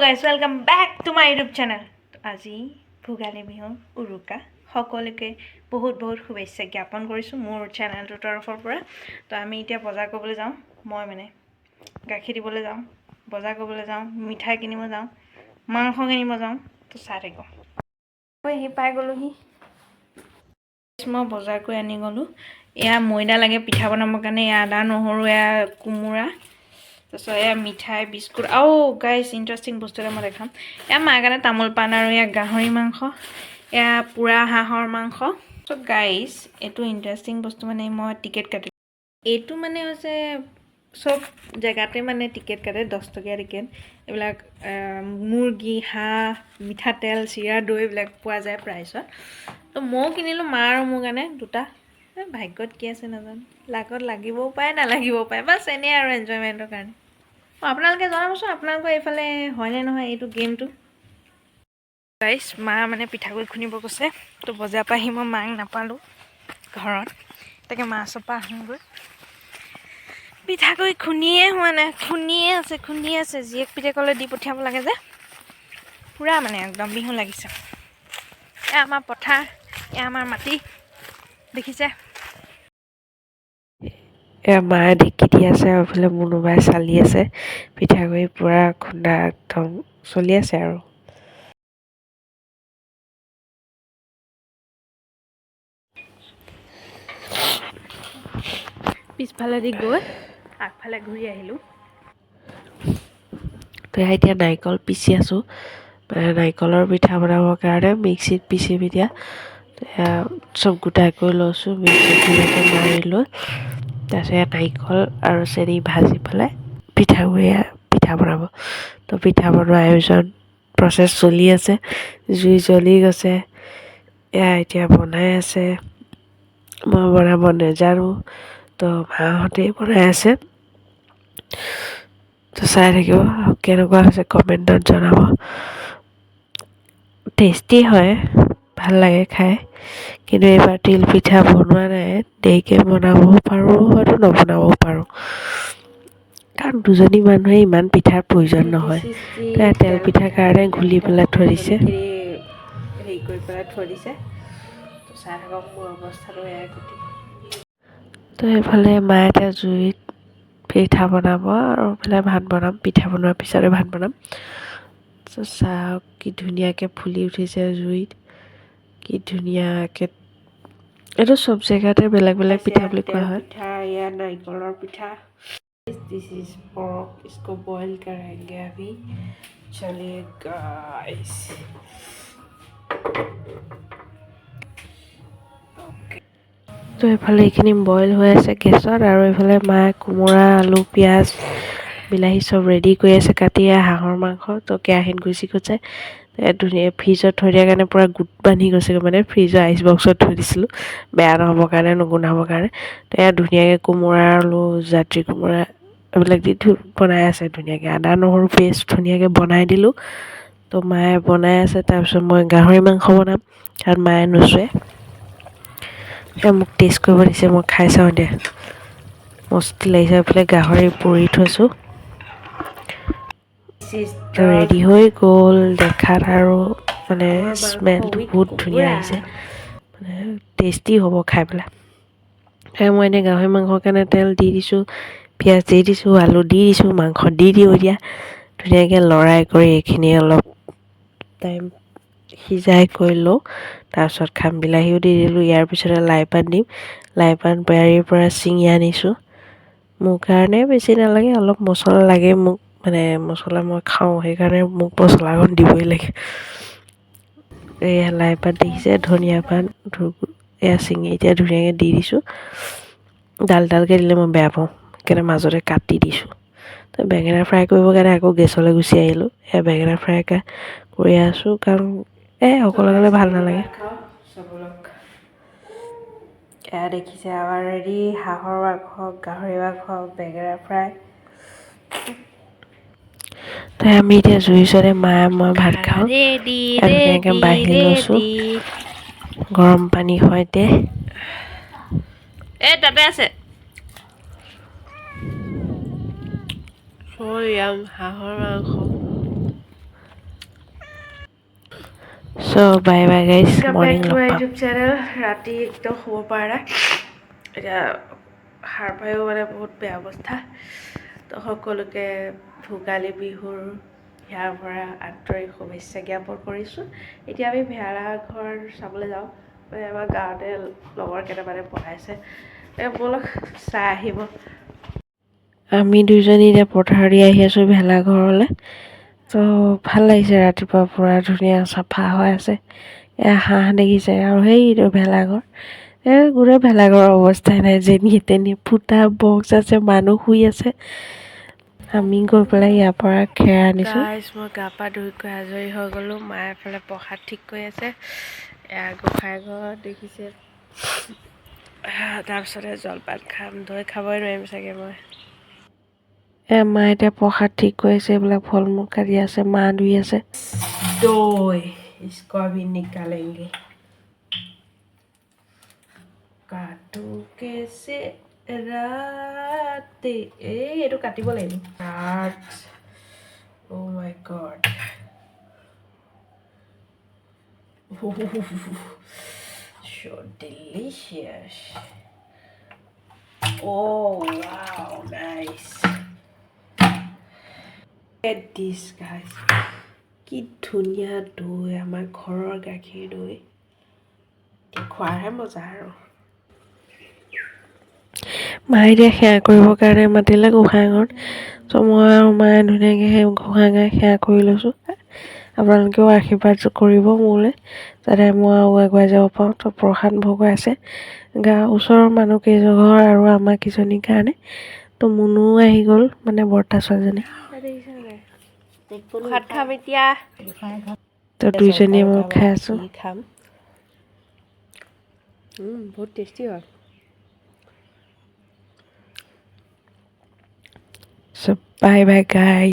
Guys welcome back to my YouTube channel. আজি ভোগালী বিহু উৰুকা সকলোকে বহুত শুভেচ্ছা জ্ঞাপন কৰিছোঁ মোৰ চেনেলটোৰ তৰফৰ পৰা। তো আমি এতিয়া বজাৰ কৰিবলৈ যাওঁ। মই মানে গাখীৰ দিবলৈ যাওঁ, বজাৰ কৰিবলৈ যাওঁ, মিঠাই কিনিব যাওঁ, মাংস কিনিব যাওঁ। তো চাই থাকিব। মই পাই গ'লোহি। মই বজাৰ কৰি আনি গ'লোঁ। এয়া ময়দা লাগে পিঠা বনাবৰ কাৰণে, এয়া আদা নহৰু, এয়া কোমোৰা, তাৰপিছত এয়া মিঠাই বিস্কুট আৰু গাইজ ইণ্টাৰেষ্টিং বস্তু এটা মই দেখাম। এয়া মাৰ কাৰণে তামোল পাণ আৰু এয়া গাহৰি মাংস, এয়া পোৰা হাঁহৰ মাংস। ত' গাইজ এইটো ইণ্টাৰেষ্টিং বস্তু মানে মই টিকেট কাটিলোঁ। এইটো মানে হৈছে চব জেগাতে মানে টিকেট কাটে 10 টকীয়া টিকেট। এইবিলাক মুৰ্গী, হাঁহ, মিঠাতেল, চিৰা, দৈ এইবিলাক পোৱা যায় প্ৰাইচত। তো ময়ো কিনিলোঁ মা আৰু মোৰ কাৰণে দুটা। ভাগ্যত কি আছে নাজানো, লাগত লাগিবও পাৰে নালাগিবও পাৰে, বাছ এনেই আৰু এনজয়মেণ্টৰ কাৰণে। আপোনালোকে জনাবচোন আপোনালোকৰ এইফালে হয়নে নহয় এইটো গেমটো। গাইজ মা মানে পিঠাগুড়ি খুন্দিব গৈছে। তো বজাৰৰ পৰা আহি মই মাক নাপালোঁ ঘৰত, তাকে মা ওচৰৰ পৰা আহোঁগৈ। পিঠাগুড়ি খুন্দিয়ে হোৱা নাই, খুন্দিয়ে আছে। জীয়েক পিতেকলৈ দি পঠিয়াব লাগে যে, পূৰা মানে একদম বিহু লাগিছে। এয়া আমাৰ পথাৰ, এয়া আমাৰ মাটি দেখিছে। এয়া মায়ে ঢেঁকী দি আছে আৰু এইফালে মুনুবাই চালি আছে। পিঠাগুড়ি পূৰা খুন্দা একদম চলি আছে আৰু। পিছফালেদি গৈ আগফালে ঘূৰি আহিলোঁ। তো এতিয়া নাৰিকল পিচি আছোঁ, নাৰিকলৰ পিঠা বনাবৰ কাৰণে মিক্সিত পিচি এতিয়া চব গোটাই কৰি লৈছোঁ। মিক্সিত ধুনীয়াকৈ মাৰি লৈ তাৰপিছত ইয়াত নাৰিকল আৰু চেনি ভাজি পেলাই পিঠা বনাব। তো পিঠা বনোৱা আয়োজন প্ৰচেছ চলি আছে। জুই জ্বলি গৈছে, এয়া এতিয়া বনাই আছে। মই বনাব নেজানো, তো মাহঁতেই বনাই আছে। তো চাই থাকিব আৰু কেনেকুৱা হৈছে কমেণ্টত জনাব। টেষ্টি হয়, ভাল লাগে খাই, কিন্তু এইবাৰ তিল পিঠা বনোৱা নাই। দেৰিকৈ বনাবও পাৰোঁ, হয়তো নবনাবও পাৰোঁ, কাৰণ দুজনী মানুহে ইমান পিঠাৰ প্ৰয়োজন নহয়। তেল পিঠাৰ কাৰণে ঘুলি পেলাই থৈ দিছে, হেৰি কৰি পেলাই থৈ দিছে। চাই থাকক মোৰ অৱস্থাটো এয়া গতি। তো এইফালে মায়ে এতিয়া জুইত পিঠা বনাব আৰু এইফালে ভাত বনাম। পিঠা বনোৱাৰ পিছতে ভাত বনাম। চাওক কি ধুনীয়াকৈ ফুলি উঠিছে জুইত, কি ধুনীয়াকৈ। এইটো চব জেগাতে বেলেগ বেলেগ পিঠা বুলি কোৱা হয়। পিঠা এয়া নাৰিকলৰ পিঠা। This is pork, इसको बॉईल करेंगे अभी। चलिए गाइस। তো এইফালে এইখিনি বইল হৈ আছে গেছত, আৰু এইফালে মায়ে কোমোৰা, আলু, পিঁয়াজ, বিলাহী চব ৰেডি কৰি আছে কাটি। হাঁহৰ মাংস তো কেৰাহীত গুচি গৈছে। ধুনীয়া ফ্ৰিজত থৈ দিয়াৰ কাৰণে পূৰা গোট বান্ধি গৈছেগৈ, মানে ফ্ৰিজৰ আইচ বক্সত থৈ দিছিলোঁ বেয়া নহ'বৰ কাৰণে, নগোন্ধাবৰ কাৰণে। তো এয়া ধুনীয়াকৈ কোমোৰা, আলু, জাতি কোমোৰা এইবিলাক দি বনাই আছে ধুনীয়াকৈ। আদা নহৰু পেষ্ট ধুনীয়াকৈ বনাই দিলোঁ। তো মায়ে বনাই আছে। তাৰপিছত মই গাহৰি মাংস বনাম, কাৰণ মায়ে নোচোৱে। মোক টেষ্ট কৰিব দিছে, মই খাই চাওঁ এতিয়া। মস্তি লাগিছে। এইফালে গাহৰি পুৰি থৈছোঁ, ৰেডি হৈ গ'ল। দেখাত আৰু মানে স্মেলটো বহুত ধুনীয়া আহিছে, মানে টেষ্টি হ'ব খাই পেলাই। মই এতিয়া গাহৰি মাংসৰ কাৰণে তেল দি দিছোঁ, পিঁয়াজ দি দিছোঁ, আলু দি দিছোঁ, মাংস দি দিওঁ। এতিয়া ধুনীয়াকৈ লৰাই কৰি এইখিনি অলপ টাইম সিজাই কৰি লওঁ। তাৰপিছত খাম। বিলাহীও দি দিলোঁ। ইয়াৰ পিছতে লাই পাত দিম। লাই পাত বাৰীৰ পৰা ছিঙি আনিছোঁ। মোৰ কাৰণে বেছি নালাগে, অলপ মছলা লাগে মোক, মানে মছলা মই খাওঁ, সেইকাৰণে মোক মছলাকণ দিবই লাগে। এয়া লাই পাত দেখিছে, ধনিয়া পাত এয়া ছিঙি এতিয়া ধুনীয়াকৈ দি দিছোঁ। ডালকৈ দিলে মই বেয়া পাওঁ, সেইকাৰণে মাজতে কাটি দিছোঁ। তো বেঙেনা ফ্ৰাই কৰিবৰ কাৰণে আকৌ গেছলৈ গুচি আহিলোঁ। এয়া বেঙেনা ফ্ৰাই কৰি আছোঁ, কাৰণ অকলে অকলে ভাল নালাগে। এয়া দেখিছে আমাৰ ৰেডি হাঁহৰ মাংস, গাহৰি মাংস, বেঙেনা ফ্ৰাই। তো আমি এতিয়া জুইৰ ওচৰতে মায়ে মই ভাত খাওঁ। ধুনীয়াকৈ বাঢ়ি লৈছোঁ গৰম পানীৰ সৈতে। তাতে আছে হাঁহৰ মাংস, so bye bye guys, morning লগ পাম। ইউটিউব চেনেল ৰাতি একদম শুব পৰা নাই এতিয়া সাৰ পায়ো মানে বহুত বেয়া অৱস্থা তো সকলোকে ভোগালী বিহুৰ ইয়াৰ পৰা আন্তৰিক শুভেচ্ছা জ্ঞাপন কৰিছোঁ। এতিয়া আমি ভেলাঘৰ চাবলৈ যাওঁ মানে আমাৰ গাঁৱতে লগৰ কেইটামানে বনাইছে ব'লক চাই আহিব। আমি দুইজনী এতিয়া পথাৰ দি আহি আছোঁ ভেলাঘৰলৈ। তো ভাল লাগিছে, ৰাতিপুৱা পূৰা ধুনীয়া চাফা হৈ আছে। এয়া হাঁহ দেখিছে আৰু সেইটো ভেলাঘৰ, গোটেই ভেলাঘৰৰ অৱস্থাই নাই, যেনি তেনি ফুটা বক্স আছে, মানুহ শুই আছে। আমি গৈ পেলাই ইয়াৰ পৰা খেৰ আনিছোঁ। মই গা পা ধুই কৰি আজৰি হৈ গ'লোঁ। মায়ে এফালে প্ৰসাদ ঠিক কৰি আছে, এয়া গোঁসাই ঘৰত দেখিছে। তাৰপিছতে জলপান খাম, দৈ খাবই নোৱাৰিম চাগে মই। মা এতিয়া প্ৰসাদ ঠিক কৰি আছে, এইবিলাক ফল মূল কাটি আছে, মা ধুই আছে। দৈ इसको अभी निकालेंगे, काटू कैसे राते, এইটো কাটিব লাগিব। Oh my god, so delicious. Oh wow, nice. Get this guys, কি ধুনীয়া দৈ, আমাৰ ঘৰৰ গাখীৰ দৈ, খোৱাৰহে মজা আৰু। মায়ে এতিয়া সেৱা কৰিবৰ কাৰণে মাতিলে গোঁসাই ঘৰত। ত' মই আৰু মায়ে ধুনীয়াকৈ সেই গোঁসাই ঘৰত সেৱা কৰি লৈছোঁ। আপোনালোকেও আশীৰ্বাদ কৰিব মোলৈ, যাতে মই আৰু আগুৱাই যাব পাৰোঁ। তো প্ৰসাদ ভগাই আছে ওচৰৰ মানুহ কেইঘৰ আৰু আমাৰ কেইজনীৰ কাৰণে। তো মুনু আহি গ'ল, মানে বৰ্তা ছোৱালীজনী। ভাত খাম এতিয়া। তো দুইজনীয়ে মই খাই আছোঁ। খাম, বহুত টেষ্টি হয়। So bye bye guys.